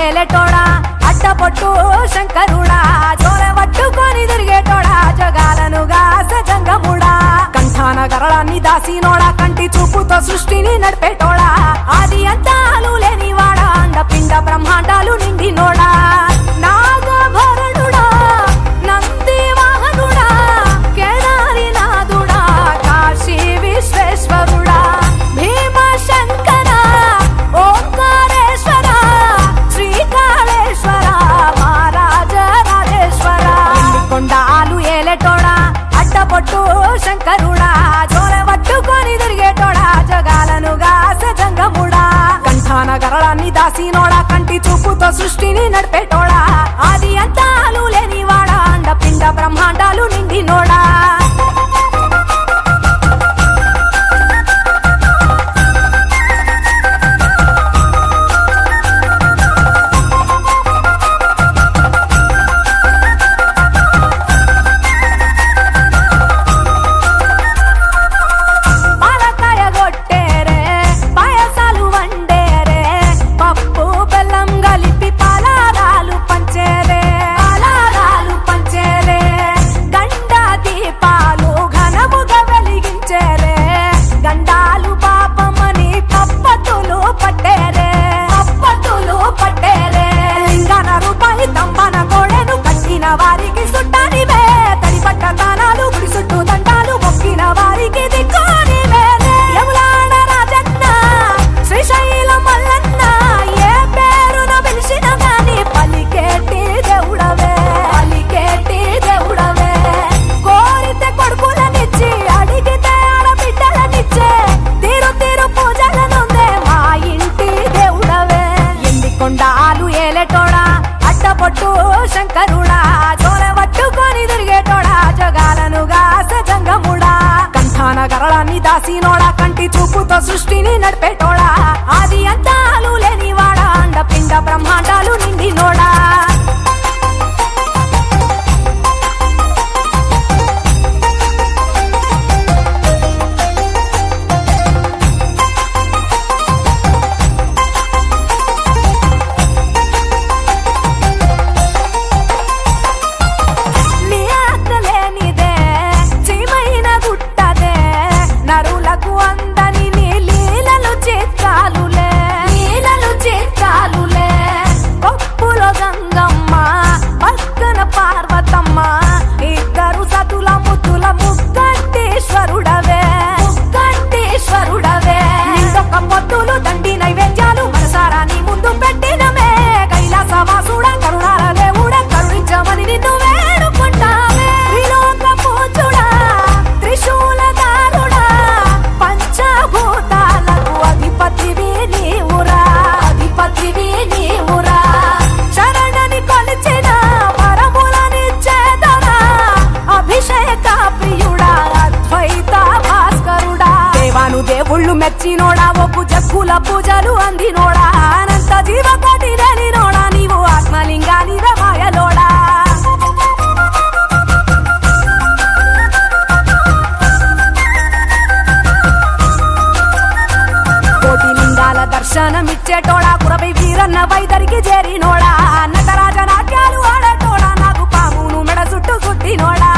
ఏలేటోడా అడ్డపొట్టు శంకరుడా జోలె పట్టుకొని తిరిగేటోడా జగాలను గాసె జంగముడా కంఠాన గరళాన్ని దాసినోడా కంటి చూపుతో సృష్టిని నడిపేటోడా ఆది అంతాలు లేనివాడా అండపిండ బ్రహ్మాండాలు నిండినోడా నాగభరణుడా నంది వాహనుడా కేదారి నాథుడా కాశీ విశ్వేశ్వరుడా భీమ శంకర ఓంకారేశ్వర శ్రీకాళేశ్వర మహారాజ రాజేశ్వర కొండాలు ఏలేటోడా అడ్డపొట్టు శంకరుడా జోలె పట్టుకొని తిరిగేటోడా జగాలను గాసె జంగముడా కంఠాన గరళాన్ని దాసినోడా కంటి చూపుతో సృష్టిని నడిపేటోడా ఆది అంతాలు లేనివాడా అండపిండ బ్రహ్మాండాలు నిండినోడా వారికి సుట్టానివే తడి పట్ట తానాలు గుడి చుట్టూ దండాలు మొక్కిన వారికి దిక్కునివే యములాడ రాజన్న శ్రీశైలం మల్లన్న ఏ పేరున పిలిచిన గాని పలికేటి దేవుడవే కోరితే కొడుకులనిచ్చి అడిగితే ఆడబిడ్డలనిచ్చే తీరు తీరు పూజలనుందే మా ఇంటి దేవుడవే ఎండికొండాలు ఏలేటోడా అడ్డపొట్టు శంకరుడా జోలె పట్టుకొని తిరిగేటోడా జగాలను గాసె జంగముడా కంఠాన గరళాన్ని దాసినోడా కంటి చూపుతో సృష్టిని నడిపేటోడా ఆది అంతాలు లేనివాడా అండపిండ బ్రహ్మాండాలు నిండినోడా దేవుళ్ళు మెచ్చినోడా ఒప్పు జక్కుల పూజలు అందినోడా అనంత జీవకోటి రేలినోడా నీవు ఆత్మలింగాని మాయలోడా కోటి లింగాల దర్శనమిచ్చేటోడా కురవై వీరన్న వైదరికి చేరినోడా నటరాజ నాట్యాలు ఆడేటోడా నాకు పామును మెడ చుట్టూ చుట్టినోడా